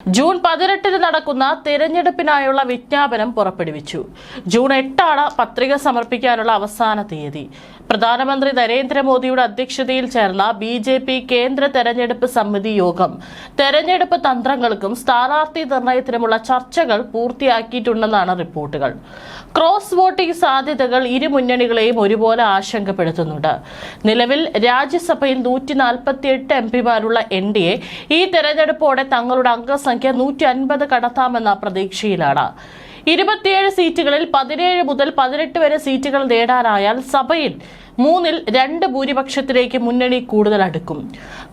June 18 നടക്കുന്ന തെരഞ്ഞെടുപ്പിനായുള്ള വിജ്ഞാപനം പുറപ്പെടുവിച്ചു. ജൂൺ 8 പത്രിക സമർപ്പിക്കാനുള്ള അവസാന തീയതി. പ്രധാനമന്ത്രി നരേന്ദ്രമോദിയുടെ അധ്യക്ഷതയിൽ ചേർന്ന ബി.ജെ.പി. കേന്ദ്ര തെരഞ്ഞെടുപ്പ് സമിതി യോഗം തെരഞ്ഞെടുപ്പ് തന്ത്രങ്ങൾക്കും സ്ഥാനാർത്ഥി നിർണയത്തിനുമുള്ള ചർച്ചകൾ പൂർത്തിയാക്കിയിട്ടുണ്ടെന്നാണ് റിപ്പോർട്ടുകൾ. ക്രോസ് വോട്ടിംഗ് സാധ്യതകൾ ഇരു മുന്നണികളെയും ഒരുപോലെ ആശങ്കപ്പെടുത്തുന്നുണ്ട്. നിലവിൽ രാജ്യസഭയിൽ 148 എംപിമാരുള്ള എൻ.ഡി.എ ഈ തെരഞ്ഞെടുപ്പോടെ തങ്ങളുടെ അംഗസംഖ്യ 150 കടത്താമെന്ന പ്രതീക്ഷയിലാണ്. 27 സീറ്റുകളിൽ 17 മുതൽ 18 വരെ സീറ്റുകൾ നേടാനായാൽ സഭയിൽ 2 ഭൂരിപക്ഷത്തിലേക്ക് മുന്നണി കൂടുതൽ അടുക്കും.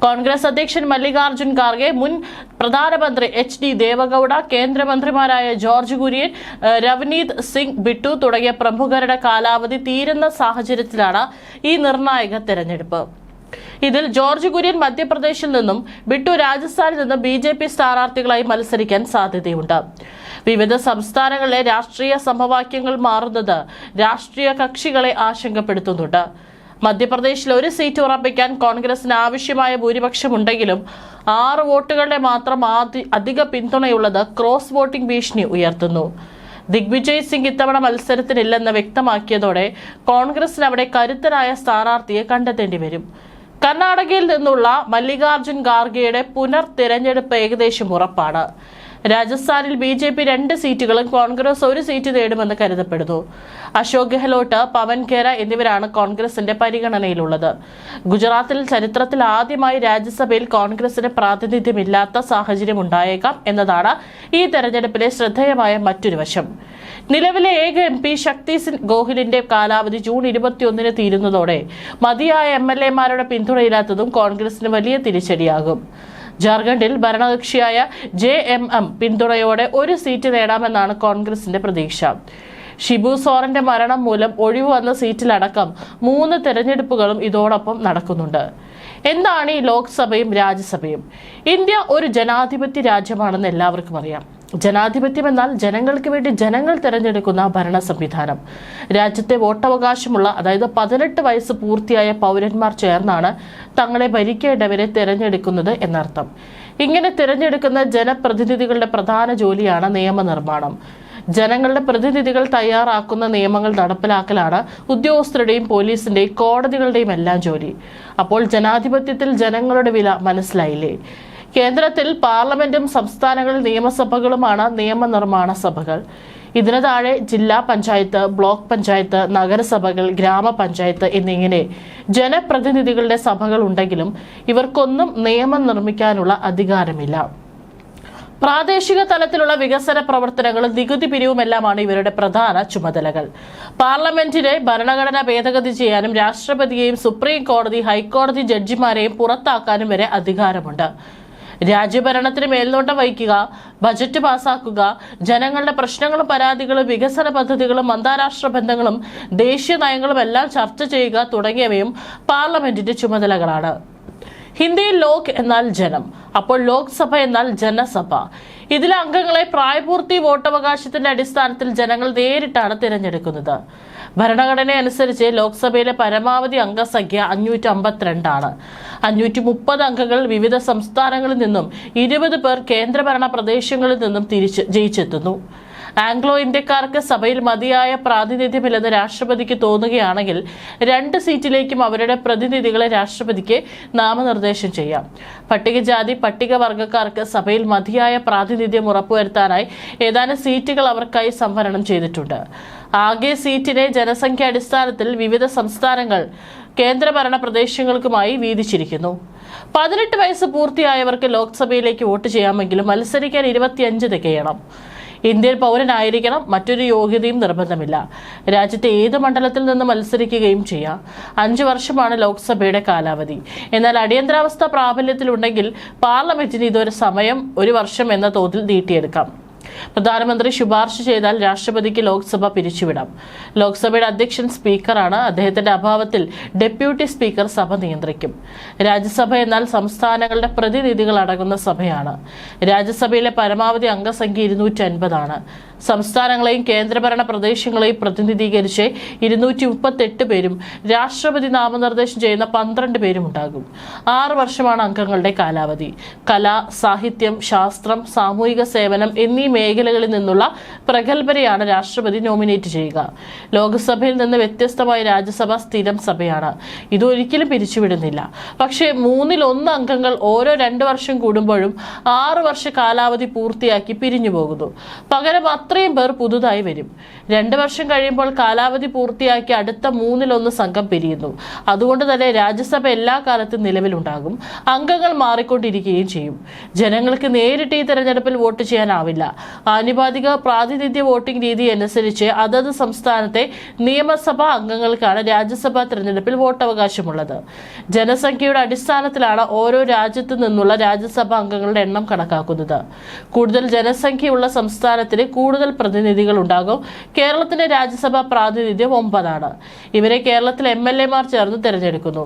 കോൺഗ്രസ് അധ്യക്ഷൻ മല്ലികാർജുൻ ഖാർഗെ, മുൻ പ്രധാനമന്ത്രി എച്ച്.ഡി. ദേവഗൌഡ, കേന്ദ്രമന്ത്രിമാരായ ജോർജ് കുര്യൻ, രവനീത് സിംഗ് ബിട്ടു തുടങ്ങിയ പ്രമുഖരുടെ കാലാവധി തീരുന്ന സാഹചര്യത്തിലാണ് ഈ നിർണായക തെരഞ്ഞെടുപ്പ്. ഇതിൽ ജോർജ് കുര്യൻ മധ്യപ്രദേശിൽ നിന്നും ബിട്ടു രാജസ്ഥാനിൽ നിന്നും ബി.ജെ.പി. സ്ഥാനാർത്ഥികളായി മത്സരിക്കാൻ സാധ്യതയുണ്ട്. വിവിധ സംസ്ഥാനങ്ങളിലെ രാഷ്ട്രീയ സമവാക്യങ്ങൾ മാറുന്നത് രാഷ്ട്രീയ കക്ഷികളെ ആശങ്കപ്പെടുത്തുന്നുണ്ട്. മധ്യപ്രദേശിൽ ഒരു സീറ്റ് ഉറപ്പിക്കാൻ കോൺഗ്രസിന് ആവശ്യമായ ഭൂരിപക്ഷമുണ്ടെങ്കിലും 6 വോട്ടുകളുടെ മാത്രം അധിക പിന്തുണയുള്ളത് ക്രോസ് വോട്ടിംഗ് ഭീഷണി ഉയർത്തുന്നു. ദിഗ്വിജയ് സിംഗ് ഇത്തവണ മത്സരത്തിനില്ലെന്ന് വ്യക്തമാക്കിയതോടെ കോൺഗ്രസിന് അവിടെ കരുത്തനായ സ്ഥാനാർത്ഥിയെ കണ്ടെത്തേണ്ടി വരും. കർണാടകയിൽ നിന്നുള്ള മല്ലികാർജുൻ ഖാർഗെയുടെ തിരഞ്ഞെടുപ്പ് ഏകദേശം ഉറപ്പാണ്. രാജസ്ഥാനിൽ ബി.ജെ.പി. 2 സീറ്റുകളും കോൺഗ്രസ് 1 സീറ്റ് നേടുമെന്ന് കരുതപ്പെടുന്നു. അശോക് ഗെഹ്ലോട്ട്, പവൻ ഖേര എന്നിവരാണ് കോൺഗ്രസിന്റെ പരിഗണനയിലുള്ളത്. ഗുജറാത്തിൽ ചരിത്രത്തിൽ ആദ്യമായി രാജ്യസഭയിൽ കോൺഗ്രസിന് പ്രാതിനിധ്യമില്ലാത്ത സാഹചര്യം ഉണ്ടായേക്കാം എന്നതാണ് ഈ തെരഞ്ഞെടുപ്പിലെ ശ്രദ്ധേയമായ മറ്റൊരു വശം. നിലവിലെ ഏക എം.പി. ശക്തി സിംഗ് ഗോഹിലിന്റെ കാലാവധി ജൂൺ 21 തീരുന്നതോടെ മതിയായ എം.എൽ.എമാരുടെ പിന്തുണയില്ലാത്തതും കോൺഗ്രസിന് വലിയ തിരിച്ചടിയാകും. ജാർഖണ്ഡിൽ ഭരണകക്ഷിയായ ജെ.എം.എം. പിന്തുണയോടെ 1 സീറ്റ് നേടാമെന്നാണ് കോൺഗ്രസിന്റെ പ്രതീക്ഷ. ഷിബു സോറന്റെ മരണം മൂലം ഒഴിവ് വന്ന സീറ്റിലടക്കം 3 തെരഞ്ഞെടുപ്പുകളും ഇതോടൊപ്പം നടക്കുന്നുണ്ട്. എന്താണ് ഈ ലോക്സഭയും രാജ്യസഭയും? ഇന്ത്യ ഒരു ജനാധിപത്യ രാജ്യമാണെന്ന് എല്ലാവർക്കും അറിയാം. ജനാധിപത്യം എന്നാൽ ജനങ്ങൾക്ക് വേണ്ടി ജനങ്ങൾ തെരഞ്ഞെടുക്കുന്ന ഭരണ സംവിധാനം. രാജ്യത്തെ വോട്ടവകാശമുള്ള, അതായത് 18 വയസ്സ് പൂർത്തിയായ പൗരന്മാർ ചേർന്നാണ് തങ്ങളെ ഭരിക്കേണ്ടവരെ തെരഞ്ഞെടുക്കുന്നത് എന്നർത്ഥം. ഇങ്ങനെ തിരഞ്ഞെടുക്കുന്ന ജനപ്രതിനിധികളുടെ പ്രധാന ജോലിയാണ് നിയമനിർമ്മാണം. ജനങ്ങളുടെ പ്രതിനിധികൾ തയ്യാറാക്കുന്ന നിയമങ്ങൾ നടപ്പിലാക്കലാണ് ഉദ്യോഗസ്ഥരുടെയും പോലീസിന്റെയും കോടതികളുടെയും എല്ലാം ജോലി. അപ്പോൾ ജനാധിപത്യത്തിൽ ജനങ്ങളുടെ വില മനസ്സിലായില്ലേ? കേന്ദ്രത്തിൽ പാർലമെന്റും സംസ്ഥാനങ്ങളിൽ നിയമസഭകളുമാണ് നിയമനിർമ്മാണ സഭകൾ. ഇതിനു താഴെ ജില്ലാ പഞ്ചായത്ത്, ബ്ലോക്ക് പഞ്ചായത്ത്, നഗരസഭകൾ, ഗ്രാമപഞ്ചായത്ത് എന്നിങ്ങനെ ജനപ്രതിനിധികളുടെ സഭകൾ ഉണ്ടെങ്കിലും ഇവർക്കൊന്നും നിയമം നിർമ്മിക്കാനുള്ള അധികാരമില്ല. പ്രാദേശിക തലത്തിലുള്ള വികസന പ്രവർത്തനങ്ങളും നികുതി പിരിവുമെല്ലാമാണ് ഇവരുടെ പ്രധാന ചുമതലകൾ. പാർലമെന്റിനെ ഭരണഘടന ഭേദഗതി ചെയ്യാനും രാഷ്ട്രപതിയെയും സുപ്രീം കോടതി, ഹൈക്കോടതി ജഡ്ജിമാരെയും പുറത്താക്കാനും വരെ അധികാരമുണ്ട്. രാജ്യഭരണത്തിന് മേൽനോട്ടം വഹിക്കുക, ബജറ്റ് പാസാക്കുക, ജനങ്ങളുടെ പ്രശ്നങ്ങളും പരാതികളും വികസന പദ്ധതികളും അന്താരാഷ്ട്ര ബന്ധങ്ങളും ദേശീയ നയങ്ങളും എല്ലാം ചർച്ച ചെയ്യുക തുടങ്ങിയവയും പാർലമെന്റിന്റെ ചുമതലകളാണ്. ഹിന്ദിയിൽ ലോക് എന്നാൽ ജനം, അപ്പോൾ ലോക്സഭ എന്നാൽ ജനസഭ. ഇതിലെ അംഗങ്ങളെ പ്രായപൂർത്തി വോട്ടവകാശത്തിന്റെ അടിസ്ഥാനത്തിൽ ജനങ്ങൾ നേരിട്ടാണ് തിരഞ്ഞെടുക്കുന്നത്. ഭരണഘടന അനുസരിച്ച് ലോക്സഭയിലെ പരമാവധി അംഗസംഖ്യ 552 ആണ്. 530 അംഗങ്ങൾ വിവിധ സംസ്ഥാനങ്ങളിൽ നിന്നും 20 പേർ കേന്ദ്രഭരണ പ്രദേശങ്ങളിൽ നിന്നും ജയിച്ചെത്തുന്നു. ആംഗ്ലോ ഇന്ത്യക്കാർക്ക് സഭയിൽ മതിയായ പ്രാതിനിധ്യമില്ലെന്ന് രാഷ്ട്രപതിക്ക് തോന്നുകയാണെങ്കിൽ 2 സീറ്റിലേക്കും അവരുടെ പ്രതിനിധികളെ രാഷ്ട്രപതിക്ക് നാമനിർദ്ദേശം ചെയ്യാം. പട്ടികജാതി പട്ടികവർഗക്കാർക്ക് സഭയിൽ മതിയായ പ്രാതിനിധ്യം ഉറപ്പുവരുത്താനായി ഏതാനും സീറ്റുകൾ അവർക്കായി സംവരണം ചെയ്തിട്ടുണ്ട്. ആകെ സീറ്റിനെ ജനസംഖ്യ അടിസ്ഥാനത്തിൽ വിവിധ സംസ്ഥാനങ്ങൾ കേന്ദ്രഭരണ പ്രദേശങ്ങൾക്കുമായി വീതിച്ചിരിക്കുന്നു. 18 വയസ്സ് പൂർത്തിയായവർക്ക് ലോക്സഭയിലേക്ക് വോട്ട് ചെയ്യാമെങ്കിലും മത്സരിക്കാൻ 25 തികയണം. ഇന്ത്യൻ പൗരനായിരിക്കണം, മറ്റൊരു യോഗ്യതയും നിർബന്ധമില്ല. രാജ്യത്തെ ഏത് മണ്ഡലത്തിൽ നിന്ന് മത്സരിക്കുകയും ചെയ്യാം. 5 വർഷമാണ് ലോക്സഭയുടെ കാലാവധി. എന്നാൽ അടിയന്തരാവസ്ഥ പ്രാബല്യത്തിലുണ്ടെങ്കിൽ പാർലമെന്റിന് ഇതൊരു സമയം 1 വർഷം എന്ന തോതിൽ നീട്ടിയെടുക്കാം. പ്രധാനമന്ത്രി ശുപാർശ ചെയ്താൽ രാഷ്ട്രപതിക്ക് ലോക്സഭ പിരിച്ചുവിടാം. ലോക്സഭയുടെ അധ്യക്ഷൻ സ്പീക്കറാണ്. അദ്ദേഹത്തിന്റെ അഭാവത്തിൽ ഡെപ്യൂട്ടി സ്പീക്കർ സഭ നിയന്ത്രിക്കും. രാജ്യസഭ എന്നാൽ സംസ്ഥാനങ്ങളുടെ പ്രതിനിധികൾ അടങ്ങുന്ന സഭയാണ്. രാജ്യസഭയിലെ പരമാവധി അംഗസംഖ്യ 250 ആണ്. സംസ്ഥാനങ്ങളെയും കേന്ദ്രഭരണ പ്രദേശങ്ങളെയും പ്രതിനിധീകരിച്ച് 238 പേരും രാഷ്ട്രപതി നാമനിർദ്ദേശം ചെയ്യുന്ന 12 പേരും ഉണ്ടാകും. 6 വർഷമാണ് അംഗങ്ങളുടെ കാലാവധി. കല, സാഹിത്യം, ശാസ്ത്രം, സാമൂഹിക സേവനം എന്നീ മേഖലകളിൽ നിന്നുള്ള പ്രഗത്ഭരെയാണ് രാഷ്ട്രപതി നോമിനേറ്റ് ചെയ്യുക. ലോക്സഭയിൽ നിന്ന് വ്യത്യസ്തമായി രാജ്യസഭ സ്ഥിരം സഭയാണ്. ഇതൊരിക്കലും പിരിച്ചുവിടുന്നില്ല. പക്ഷേ 1/3 അംഗങ്ങൾ ഓരോ 2 വർഷം കൂടുമ്പോഴും 6 വർഷ കാലാവധി പൂർത്തിയാക്കി പിരിഞ്ഞു പോകുന്നു. പകരം അത്രയും പേർ പുതുതായി വരും. 2 വർഷം കഴിയുമ്പോൾ കാലാവധി പൂർത്തിയാക്കി അടുത്ത 1/3 സംഘം പിരിയുന്നു. അതുകൊണ്ട് തന്നെ രാജ്യസഭ എല്ലാ കാലത്തും നിലവിലുണ്ടാകും. അംഗങ്ങൾ മാറിക്കൊണ്ടിരിക്കുകയും ചെയ്യും. ജനങ്ങൾക്ക് നേരിട്ട് ഈ തെരഞ്ഞെടുപ്പിൽ വോട്ട് ചെയ്യാനാവില്ല. ആനുപാതിക പ്രാതിനിധ്യ വോട്ടിംഗ് രീതി അനുസരിച്ച് അതത് സംസ്ഥാനത്തെ നിയമസഭാ അംഗങ്ങൾക്കാണ് രാജ്യസഭാ തെരഞ്ഞെടുപ്പിൽ വോട്ടവകാശമുള്ളത്. ജനസംഖ്യയുടെ അടിസ്ഥാനത്തിലാണ് ഓരോ രാജ്യത്തു നിന്നുള്ള രാജ്യസഭാ അംഗങ്ങളുടെ എണ്ണം കണക്കാക്കുന്നത്. കൂടുതൽ ജനസംഖ്യയുള്ള സംസ്ഥാനത്തിന് കൂടുതൽ പ്രതിനിധികൾ ഉണ്ടാകും. കേരളത്തിന്റെ രാജ്യസഭാ പ്രാതിനിധ്യം 9 ആണ്. ഇവരെ കേരളത്തിൽ MLA-മാർ ചേർന്ന് തെരഞ്ഞെടുക്കുന്നു.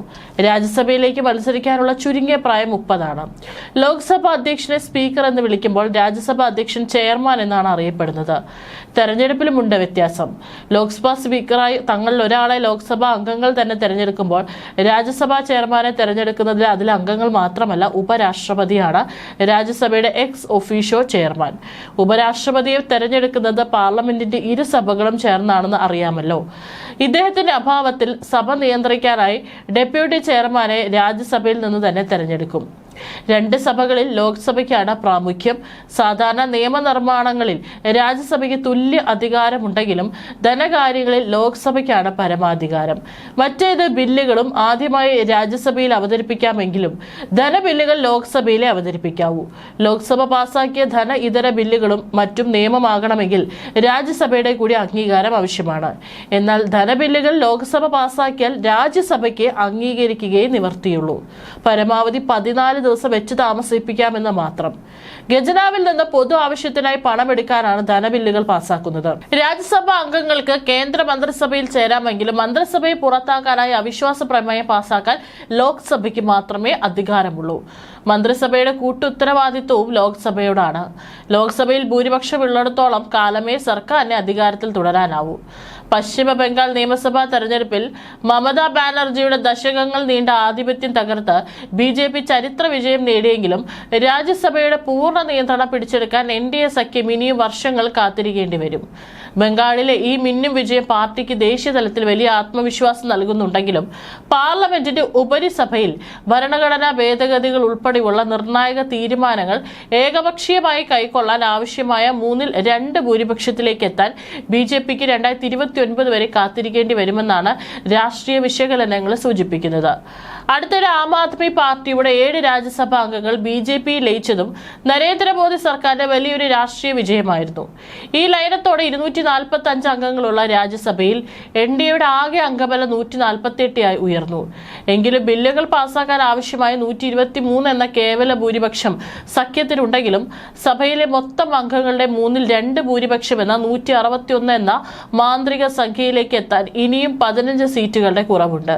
രാജ്യസഭയിലേക്ക് മത്സരിക്കാനുള്ള ചുരുങ്ങിയ പ്രായം 30 ആണ്. ലോക്സഭാ അധ്യക്ഷനെ സ്പീക്കർ എന്ന് വിളിക്കുമ്പോൾ രാജ്യസഭാ അധ്യക്ഷൻ ചെയർമാൻ എന്നാണ് അറിയപ്പെടുന്നത്. തെരഞ്ഞെടുപ്പിലുമുണ്ട് വ്യത്യാസം. ലോക്സഭാ സ്പീക്കറായി തങ്ങളിൽ ഒരാളെ ലോക്സഭാ അംഗങ്ങൾ തന്നെ തെരഞ്ഞെടുക്കുമ്പോൾ രാജ്യസഭാ ചെയർമാനെ തെരഞ്ഞെടുക്കുന്നതിൽ അതിലെ അംഗങ്ങൾ മാത്രമല്ല ഉപരാഷ്ട്രപതിയാണ് രാജ്യസഭയുടെ എക്സ് ഒഫീഷ്യോ ചെയർമാൻ. ഉപരാഷ്ട്രപതിയെ തെരഞ്ഞെടുക്കുന്നത് പാർലമെന്റിന്റെ 2 സഭകളും ചേർന്നാണെന്ന് അറിയാമല്ലോ. ഇദ്ദേഹത്തിന്റെ അഭാവത്തിൽ സഭ നിയന്ത്രിക്കാനായി ഡെപ്യൂട്ടി ചെയർമാനെ രാജ്യസഭയിൽ നിന്ന് തന്നെ തെരഞ്ഞെടുക്കും. 2 സഭകളിൽ ലോക്സഭയ്ക്കാണ് പ്രാമുഖ്യം. സാധാരണ നിയമനിർമ്മാണങ്ങളിൽ രാജ്യസഭയ്ക്ക് തുല്യ അധികാരമുണ്ടെങ്കിലും ധനകാര്യങ്ങളിൽ ലോക്സഭയ്ക്കാണ് പരമാധികാരം. മറ്റേത് ബില്ലുകളും ആദ്യമായി രാജ്യസഭയിൽ അവതരിപ്പിക്കാമെങ്കിലും ധനബില്ലുകൾ ലോക്സഭയിലെ അവതരിപ്പിക്കാവൂ. ലോക്സഭ പാസാക്കിയ ധന ഇതര ബില്ലുകളും മറ്റും നിയമമാകണമെങ്കിൽ രാജ്യസഭയുടെ കൂടി അംഗീകാരം ആവശ്യമാണ്. എന്നാൽ ധനബില്ലുകൾ ലോക്സഭ പാസാക്കിയാൽ രാജ്യസഭയ്ക്ക് അംഗീകരിക്കുകയേ നിവർത്തിയുള്ളൂ. പരമാവധി 14 ദിവസം വെച്ച് താമസിപ്പിക്കാമെന്ന് മാത്രം. ഖജനാവിൽ നിന്ന് പൊതു ആവശ്യത്തിനായി പണമെടുക്കാനാണ് ധനബില്ലുകൾ പാസാക്കുന്നത്. രാജ്യസഭാ അംഗങ്ങൾക്ക് കേന്ദ്ര മന്ത്രിസഭയിൽ ചേരാമെങ്കിലും മന്ത്രിസഭയെ പുറത്താക്കാനായി അവിശ്വാസ പ്രമേയം പാസാക്കാൻ ലോക്സഭയ്ക്ക് മാത്രമേ അധികാരമുള്ളൂ. മന്ത്രിസഭയുടെ കൂട്ടുത്തരവാദിത്വവും ലോക്സഭയോടാണ്. ലോക്സഭയിൽ ഭൂരിപക്ഷമുള്ളിടത്തോളം കാലമേ സർക്കാരിനെ അധികാരത്തിൽ തുടരാനാവൂ. പശ്ചിമ ബംഗാൾ നിയമസഭാ തെരഞ്ഞെടുപ്പിൽ മമതാ ബാനർജിയുടെ ദശകങ്ങൾ നീണ്ട ആധിപത്യം തകർത്ത് BJP ചരിത്ര വിജയം നേടിയെങ്കിലും രാജ്യസഭയുടെ പൂർണ്ണ നിയന്ത്രണം പിടിച്ചെടുക്കാൻ NDA സഖ്യം ഇനിയും വർഷങ്ങൾ കാത്തിരിക്കേണ്ടി വരും. ബംഗാളിലെ ഈ മിന്നും വിജയം പാർട്ടിക്ക് ദേശീയ തലത്തിൽ വലിയ ആത്മവിശ്വാസം നൽകുന്നുണ്ടെങ്കിലും പാർലമെന്റിന്റെ ഉപരിസഭയിൽ ഭരണഘടനാ ഭേദഗതികൾ ഉൾപ്പെടെയുള്ള നിർണായക തീരുമാനങ്ങൾ ഏകപക്ഷീയമായി കൈക്കൊള്ളാൻ ആവശ്യമായ 3/2 ഭൂരിപക്ഷത്തിലേക്ക് എത്താൻ BJPക്ക് 2029 വരെ കാത്തിരിക്കേണ്ടി വരുമെന്നാണ് രാഷ്ട്രീയ വിശകലനങ്ങൾ സൂചിപ്പിക്കുന്നത്. അടുത്തിടെ ആം ആദ്മി പാർട്ടിയുടെ 7 രാജ്യസഭാ അംഗങ്ങൾ BJPയിൽ ലയിച്ചതും നരേന്ദ്രമോദി സർക്കാരിന്റെ വലിയൊരു രാഷ്ട്രീയ വിജയമായിരുന്നു. ഈ ലയനത്തോടെ 245 അംഗങ്ങളുള്ള രാജ്യസഭയിൽ NDAയുടെ ആകെ അംഗബലം 148 ആയി ഉയർന്നു. എങ്കിലും ബില്ലുകൾ പാസാക്കാൻ ആവശ്യമായ 123 എന്ന കേവല ഭൂരിപക്ഷം സഖ്യത്തിനുണ്ടെങ്കിലും സഭയിലെ മൊത്തം അംഗങ്ങളുടെ 2/3 ഭൂരിപക്ഷം എന്ന 161 എന്ന മാന്ത്രിക സംഖ്യയിലേക്ക് എത്താൻ ഇനിയും 15 സീറ്റുകളുടെ കുറവുണ്ട്.